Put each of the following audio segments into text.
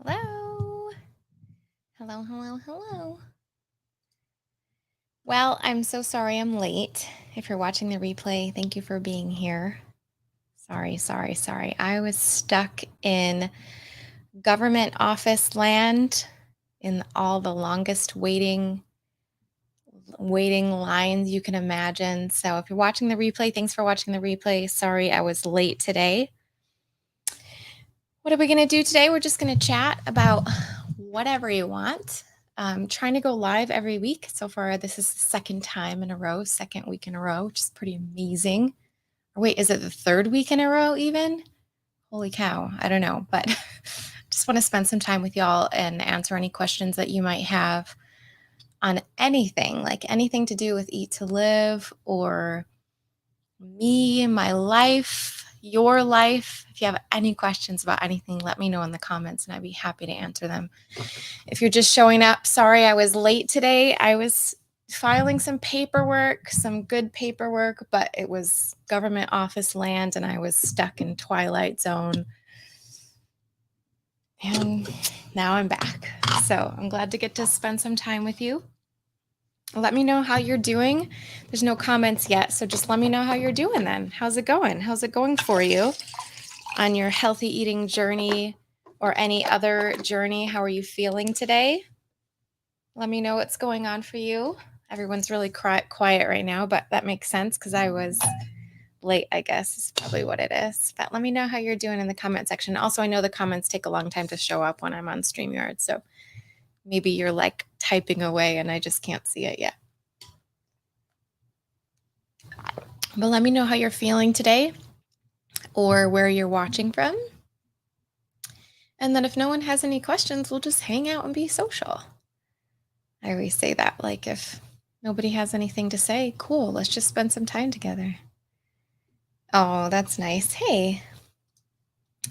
Hello. Hello, hello, hello. Well, I'm so sorry I'm late. If you're watching the replay, thank you for being here. Sorry. I was stuck in government office land in all the longest waiting lines you can imagine. So if you're watching the replay, thanks for watching the replay. Sorry I was late today. What are we going to do today? We're just going to chat about whatever you want. Trying to go live every week. So far, this is the second week in a row, which is pretty amazing. Or wait, is it the third week in a row even? Holy cow. I don't know, but just want to spend some time with y'all and answer any questions that you might have on anything, like anything to do with Eat to Live or me, my life, your life. If you have any questions about anything, let me know in the comments and I'd be happy to answer them. If you're just showing up, sorry I was late today. I was filing some paperwork, some good paperwork, but it was government office land and I was stuck in Twilight Zone. And now I'm back. So I'm glad to get to spend some time with you. Let me know how you're doing. There's no comments yet, so just let me know how you're doing then. How's it going? How's it going for you on your healthy eating journey or any other journey? How are you feeling today? Let me know what's going on for you. Everyone's really quiet right now, but that makes sense because I was late, I guess, is probably what it is. But let me know how you're doing in the comment section. Also, I know the comments take a long time to show up when I'm on StreamYard, so maybe you're like typing away and I just can't see it yet. But let me know how you're feeling today or where you're watching from. And then if no one has any questions, we'll just hang out and be social. I always say that, like if nobody has anything to say, cool, let's just spend some time together. Oh, that's nice. Hey,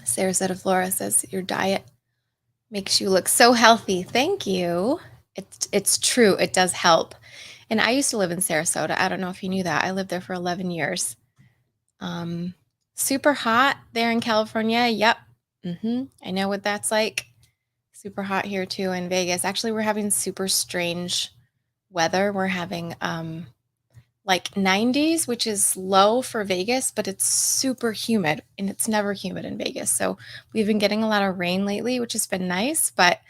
Sarasota Flora says your diet makes you look so healthy. Thank you. It's true. It does help. And I used to live in Sarasota. I don't know if you knew that. I lived there for 11 years. Super hot there in California. Yep. I know what that's like. Super hot here too in Vegas. Actually, we're having super strange weather. We're having like 90s, which is low for Vegas, but it's super humid and it's never humid in Vegas. So we've been getting a lot of rain lately, which has been nice, but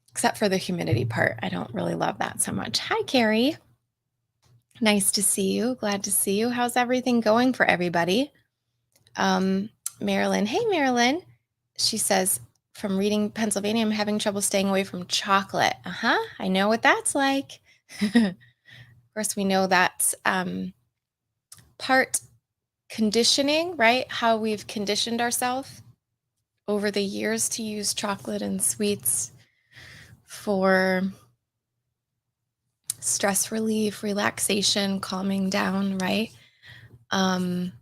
except for the humidity part, I don't really love that so much. Hi, Carrie. Nice to see you. Glad to see you. How's everything going for everybody? Marilyn. Hey, Marilyn. She says, from reading Pennsylvania, I'm having trouble staying away from chocolate. I know what that's like. Of course, we know that's part conditioning, right? How we've conditioned ourselves over the years to use chocolate and sweets for stress relief, relaxation, calming down, right? And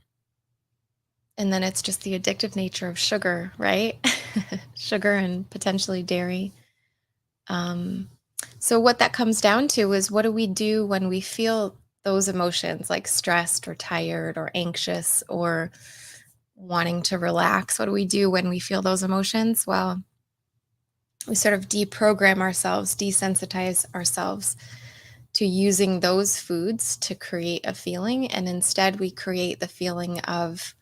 then it's just the addictive nature of sugar, right? Sugar and potentially dairy. So what that comes down to is what do we do when we feel those emotions like stressed or tired or anxious or wanting to relax? What do we do when we feel those emotions? Well, we sort of deprogram ourselves, desensitize ourselves to using those foods to create a feeling. And instead we create the feeling of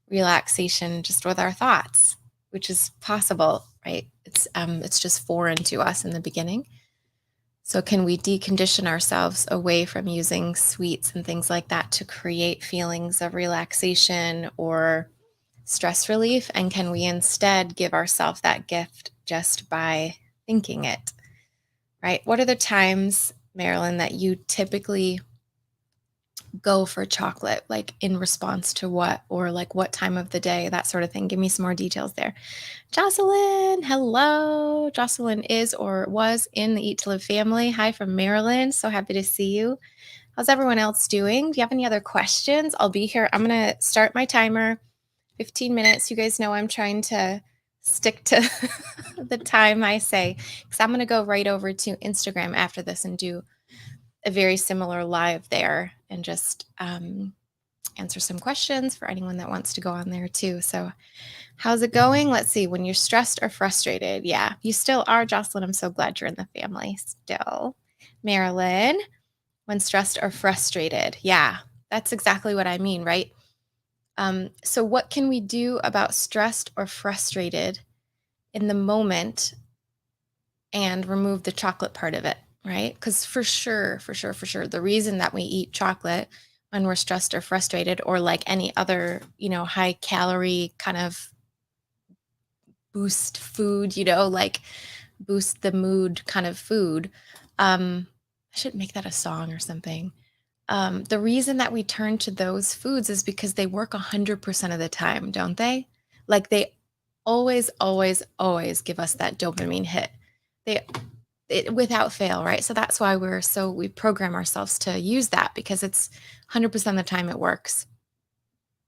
relaxation just with our thoughts, which is possible, right? It's just foreign to us in the beginning. So can we decondition ourselves away from using sweets and things like that to create feelings of relaxation or stress relief? And can we instead give ourselves that gift just by thinking it, right? What are the times, Marilyn, that you typically go for chocolate, like in response to what, or like what time of the day, that sort of thing? Give me some more details there. Jocelyn, hello. Jocelyn is or was in the Eat to Live family. Hi from Maryland. So happy to see you. How's everyone else doing? Do you have any other questions? I'll be here. I'm going to start my timer. 15 minutes. You guys know I'm trying to stick to the time I say, because I'm going to go right over to Instagram after this and do a very similar live there and just answer some questions for anyone that wants to go on there too. So, how's it going? Let's see. When you're stressed or frustrated, yeah, you still are, Jocelyn. I'm so glad you're in the family still. Marilyn, when stressed or frustrated, yeah, that's exactly what I mean, right? So, what can we do about stressed or frustrated in the moment and remove the chocolate part of it, right? Because for sure, the reason that we eat chocolate when we're stressed or frustrated, or like any other, high calorie kind of boost food, like boost the mood kind of food. I should make that a song or something. The reason that we turn to those foods is because they work 100% of the time, don't they? Like they always, always, always give us that dopamine hit. They without fail, right? So that's why we program ourselves to use that because it's 100% of the time it works.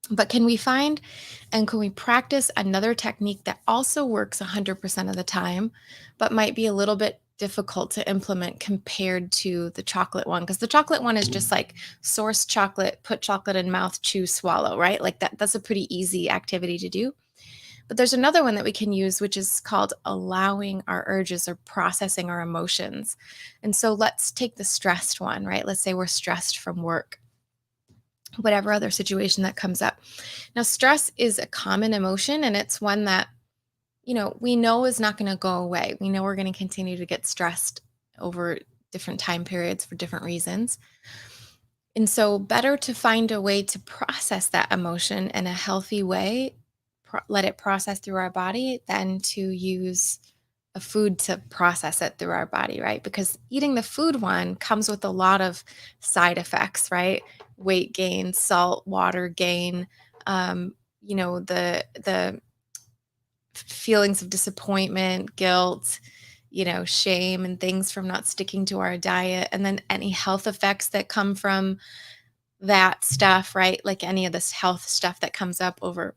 But can we practice another technique that also works 100% of the time, but might be a little bit difficult to implement compared to the chocolate one? Because the chocolate one is just like source chocolate, put chocolate in mouth, chew, swallow, right? Like that's a pretty easy activity to do. But there's another one that we can use, which is called allowing our urges or processing our emotions. And so let's take the stressed one, right? Let's say we're stressed from work, whatever other situation that comes up. Now, stress is a common emotion, and it's one that, we know is not going to go away. We know we're going to continue to get stressed over different time periods for different reasons. And so, better to find a way to process that emotion in a healthy way, let it process through our body, than to use a food to process it through our body, right? Because eating the food one comes with a lot of side effects, right? Weight gain, salt, water gain, the feelings of disappointment, guilt, shame and things from not sticking to our diet, and then any health effects that come from that stuff, right? Like any of this health stuff that comes up over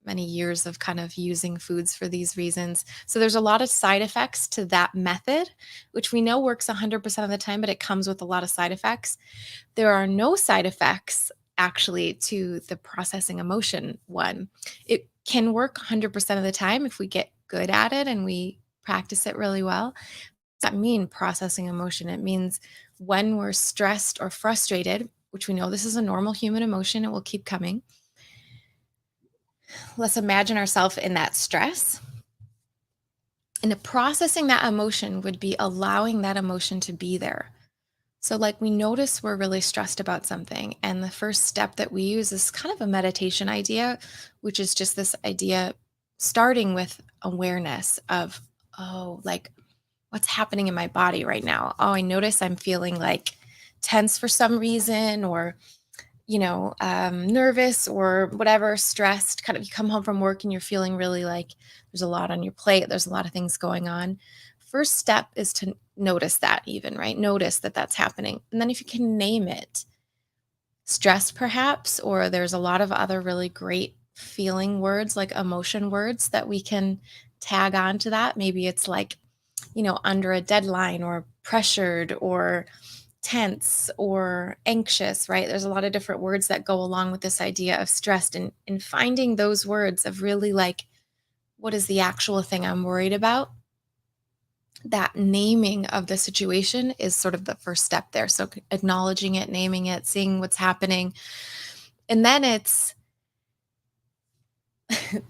many years of kind of using foods for these reasons. So there's a lot of side effects to that method, which we know works 100% of the time, but it comes with a lot of side effects. There are no side effects actually to the processing emotion one. It can work 100% of the time if we get good at it and we practice it really well. Does that mean processing emotion? It means when we're stressed or frustrated, which we know this is a normal human emotion, it will keep coming. Let's imagine ourselves in that stress. And processing that emotion would be allowing that emotion to be there. So, like, we notice we're really stressed about something. And the first step that we use is kind of a meditation idea, which is just this idea starting with awareness of, oh, like, what's happening in my body right now? Oh, I notice I'm feeling like tense for some reason, or nervous or whatever, stressed, kind of you come home from work and you're feeling really like there's a lot on your plate, there's a lot of things going on. First step is to notice that, even, right? Notice that that's happening. And then if you can name it, stress perhaps, or there's a lot of other really great feeling words like emotion words that we can tag on to that. Maybe it's like, under a deadline, or pressured, or tense, or anxious, right? There's a lot of different words that go along with this idea of stressed, and finding those words of really like, what is the actual thing I'm worried about? That naming of the situation is sort of the first step there. So acknowledging it, naming it, seeing what's happening. And then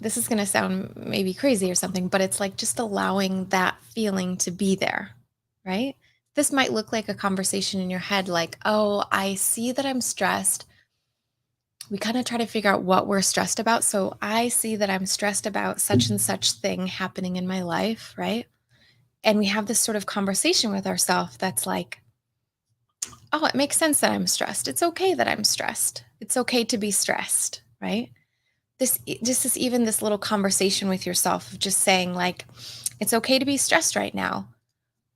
this is going to sound maybe crazy or something, but it's like just allowing that feeling to be there, right? This might look like a conversation in your head, like, oh, I see that I'm stressed. We kind of try to figure out what we're stressed about. So I see that I'm stressed about such and such thing happening in my life, right? And we have this sort of conversation with ourselves that's like, oh, it makes sense that I'm stressed. It's okay that I'm stressed. It's okay to be stressed, right? This even this little conversation with yourself of just saying like, it's okay to be stressed right now.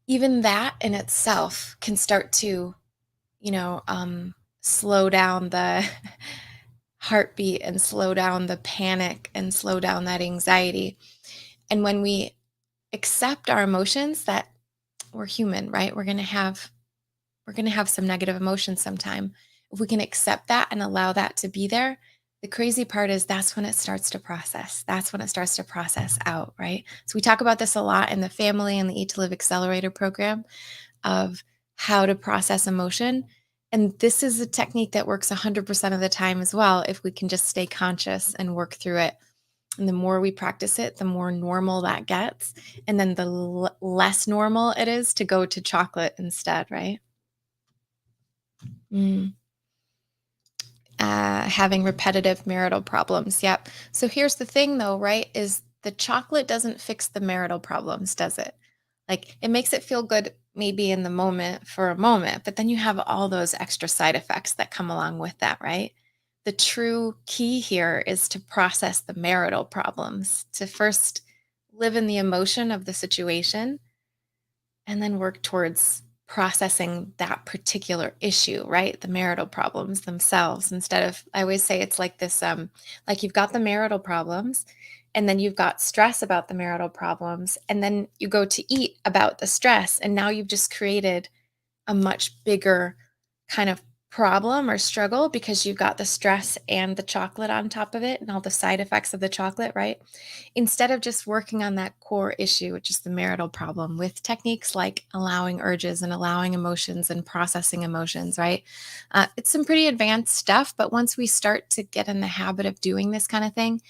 Even that in itself can start to, slow down the heartbeat, and slow down the panic, and slow down that anxiety. And when we accept our emotions, that we're human, right? We're going to have some negative emotions sometime. If we can accept that and allow that to be there, the crazy part is that's when it starts to process. That's when it starts to process out, right? So we talk about this a lot in the family and the Eat to Live Accelerator program of how to process emotion. And this is a technique that works 100% of the time as well, if we can just stay conscious and work through it. And the more we practice it, the more normal that gets. And then the less normal it is to go to chocolate instead, right? Mm. Having repetitive marital problems. Yep. So here's the thing, though, right? Is the chocolate doesn't fix the marital problems, does it? Like it makes it feel good maybe in the moment for a moment, but then you have all those extra side effects that come along with that, right? The true key here is to process the marital problems, to first live in the emotion of the situation and then work towards processing that particular issue, right? The marital problems themselves. Instead of, I always say it's like this, like you've got the marital problems and then you've got stress about the marital problems and then you go to eat about the stress and now you've just created a much bigger kind of problem or struggle because you've got the stress and the chocolate on top of it and all the side effects of the chocolate, right? Instead of just working on that core issue, which is the marital problem, with techniques like allowing urges and allowing emotions and processing emotions, right? It's some pretty advanced stuff, but once we start to get in the habit of doing this kind of thing,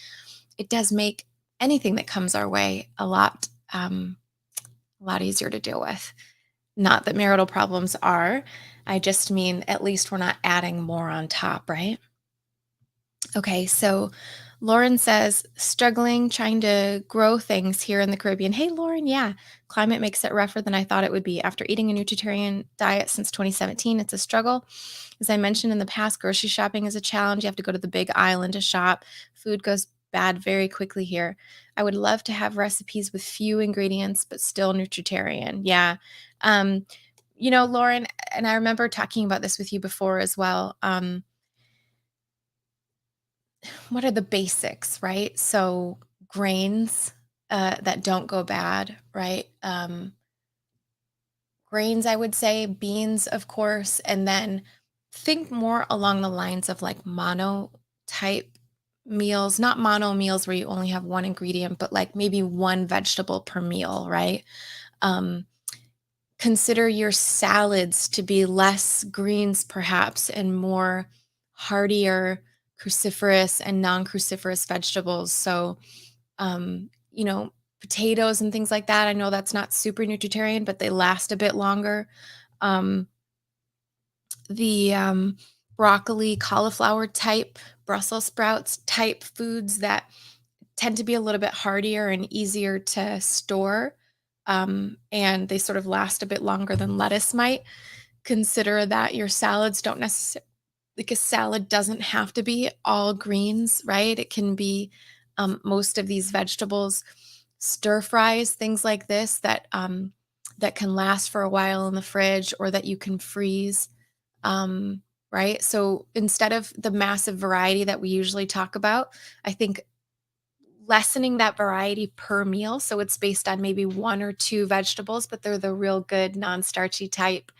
it does make anything that comes our way a lot easier to deal with. Not that marital problems are. I just mean at least we're not adding more on top, right? Okay, so Lauren says, struggling trying to grow things here in the Caribbean. Hey, Lauren, yeah, climate makes it rougher than I thought it would be. After eating a Nutritarian diet since 2017, it's a struggle. As I mentioned in the past, grocery shopping is a challenge. You have to go to the big island to shop. Food goes bad very quickly here. I would love to have recipes with few ingredients, but still Nutritarian. Yeah. Um, Lauren, and I remember talking about this with you before as well. What are the basics, right? So grains that don't go bad, right? Grains, I would say, beans, of course, and then think more along the lines of like mono type meals, not mono meals where you only have one ingredient, but like maybe one vegetable per meal, right? Um, Consider your salads to be less greens, perhaps, and more heartier cruciferous and non-cruciferous vegetables. So, potatoes and things like that. I know that's not super nutritarian, but they last a bit longer. Um, the broccoli, cauliflower type, Brussels sprouts type foods that tend to be a little bit heartier and easier to store. And they sort of last a bit longer than lettuce might. Consider that your salads don't necessarily, like a salad doesn't have to be all greens, right? It can be most of these vegetables, stir fries, things like this that can last for a while in the fridge or that you can freeze. Right. So instead of the massive variety that we usually talk about, I think lessening that variety per meal. So it's based on maybe one or two vegetables, but they're the real good non-starchy type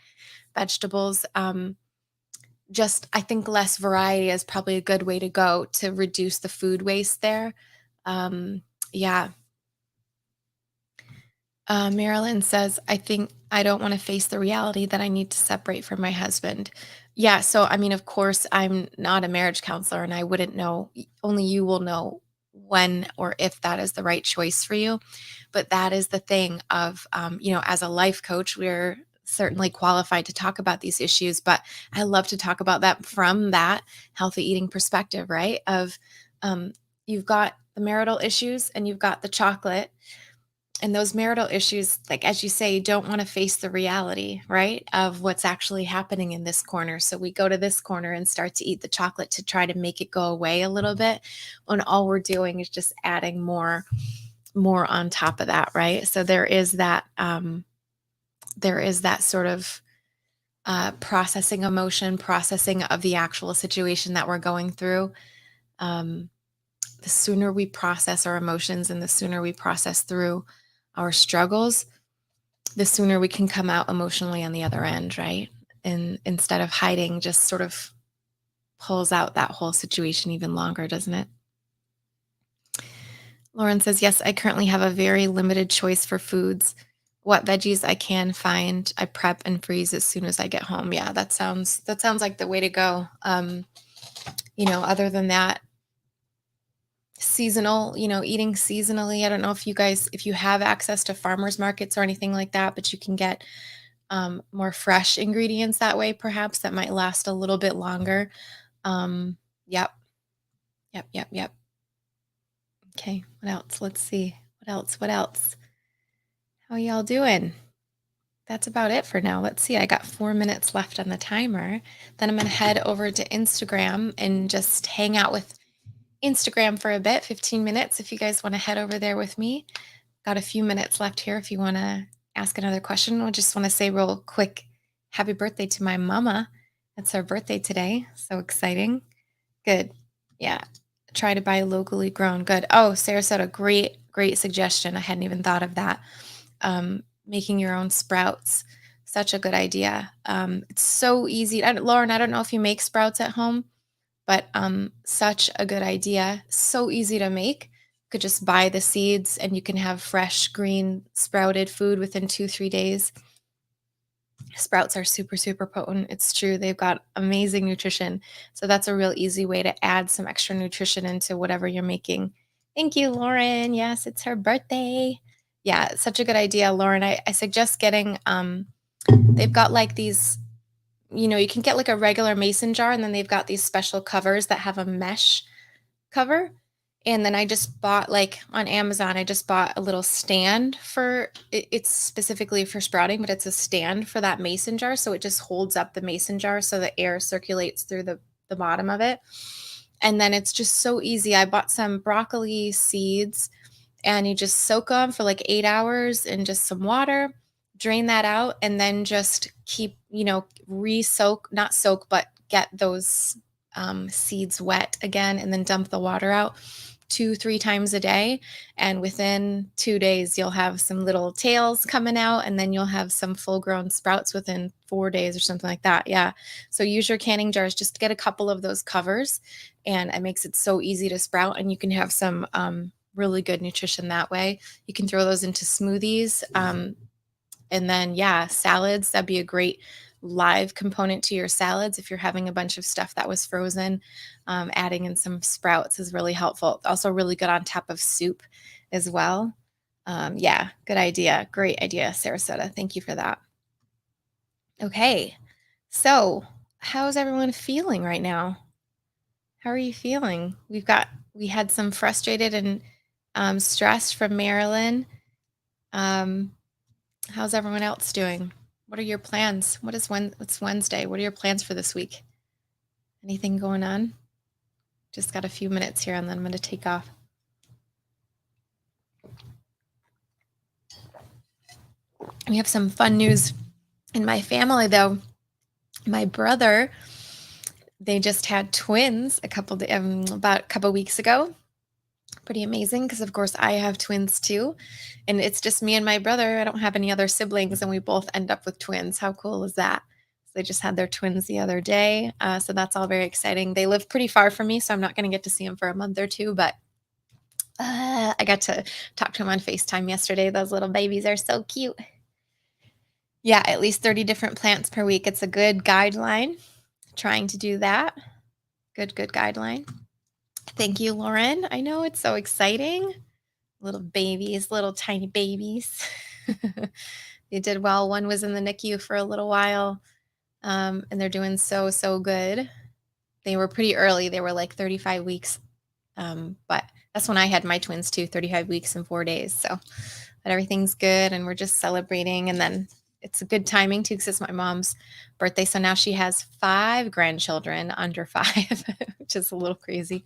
vegetables. Just I think less variety is probably a good way to go to reduce the food waste there. Yeah. Marilyn says, I think I don't want to face the reality that I need to separate from my husband. Yeah. So, I mean, of course, I'm not a marriage counselor and I wouldn't know, only you will know when or if that is the right choice for you. But that is the thing of, as a life coach, we're certainly qualified to talk about these issues, but I love to talk about that from that healthy eating perspective, right? Of you've got the marital issues and you've got the chocolate and those marital issues, like as you say, don't want to face the reality, right, of what's actually happening in this corner. So we go to this corner and start to eat the chocolate to try to make it go away a little bit, when all we're doing is just adding more on top of that, right? So there is that sort of processing emotion, processing of the actual situation that we're going through. Um, the sooner we process our emotions and the sooner we process through our struggles, the sooner we can come out emotionally on the other end, right? And instead of hiding, just sort of pulls out that whole situation even longer, doesn't it? Lauren says, yes, I currently have a very limited choice for foods. What veggies I can find, I prep and freeze as soon as I get home. Yeah, that sounds like the way to go. Other than that, seasonal, eating seasonally. I don't know if you have access to farmers markets or anything like that, but you can get more fresh ingredients that way, perhaps that might last a little bit longer. Yep, yep. Okay, what else? Let's see. What else? How y'all doing? That's about it for now. Let's see. I got 4 minutes left on the timer. Then I'm going to head over to Instagram and just hang out with Instagram for a bit, 15 minutes. If you guys want to head over there with me, got a few minutes left here. If you want to ask another question, I just want to say real quick, happy birthday to my mama. It's her birthday today. So exciting. Good. Yeah. Try to buy locally grown. Good. Oh, Sarasota, great suggestion. I hadn't even thought of that. Making your own sprouts. Such a good idea. It's so easy. Lauren, I don't know if you make sprouts at home, but such a good idea. So easy to make. You could just buy the seeds and you can have fresh, green, sprouted food within 2-3 days. Sprouts are super, super potent. It's true. They've got amazing nutrition. So that's a real easy way to add some extra nutrition into whatever you're making. Thank you, Lauren. Yes, it's her birthday. Yeah, such a good idea, Lauren. I suggest getting, they've got like these, you can get like a regular mason jar and then they've got these special covers that have a mesh cover. And then I just bought, like on Amazon, I just bought a little stand for it's specifically for sprouting, but it's a stand for that mason jar. So it just holds up the mason jar so the air circulates through the bottom of it. And then it's just so easy. I bought some broccoli seeds and you just soak them for like 8 hours in just some water, drain that out, and then just keep, re-soak, not soak, but get those seeds wet again and then dump the water out 2-3 times a day. And within 2 days, you'll have some little tails coming out and then you'll have some full grown sprouts within 4 days or something like that. Yeah. So use your canning jars, just get a couple of those covers and it makes it so easy to sprout and you can have some really good nutrition that way. You can throw those into smoothies. And then, salads, that'd be a great live component to your salads. If you're having a bunch of stuff that was frozen, adding in some sprouts is really helpful. Also really good on top of soup as well. Good idea. Great idea, Sarasota. Thank you for that. Okay. So how's everyone feeling right now? How are you feeling? We had some frustrated and stressed from Marilyn. How's everyone else doing? What are your plans? It's Wednesday. What are your plans for this week? Anything going on? Just got a few minutes here and then I'm going to take off. We have some fun news in my family though. My brother, they just had twins about a couple weeks ago. Pretty amazing because of course I have twins too. And it's just me and my brother. I don't have any other siblings and we both end up with twins. How cool is that? So they just had their twins the other day. So that's all very exciting. They live pretty far from me, so I'm not going to get to see them for a month or two, but I got to talk to them on FaceTime yesterday. Those little babies are so cute. Yeah, at least 30 different plants per week. It's a good guideline. Trying to do that. Good guideline. Thank you, Lauren. I know it's so exciting. Little babies, little tiny babies. They did well. One was in the NICU for a little while, and they're doing so good. They were pretty early. They were like 35 weeks, but that's when I had my twins too, 35 weeks and 4 days. So, but everything's good, and we're just celebrating. And then it's a good timing too, because it's my mom's birthday. So now she has 5 grandchildren under 5, which is a little crazy.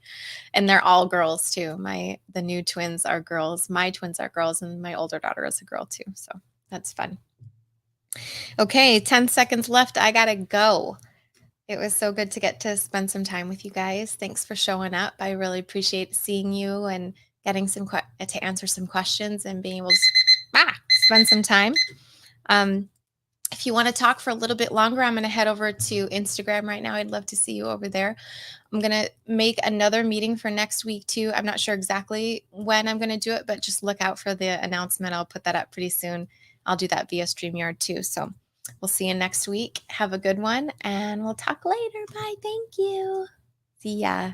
And they're all girls too. The new twins are girls. My twins are girls, and my older daughter is a girl too. So that's fun. Okay, 10 seconds left. I gotta go. It was so good to get to spend some time with you guys. Thanks for showing up. I really appreciate seeing you and getting to answer some questions and being able to spend some time. If you want to talk for a little bit longer, I'm going to head over to Instagram right now. I'd love to see you over there. I'm going to make another meeting for next week too. I'm not sure exactly when I'm going to do it, but just look out for the announcement. I'll put that up pretty soon. I'll do that via StreamYard too. So we'll see you next week. Have a good one, and we'll talk later. Bye. Thank you. See ya.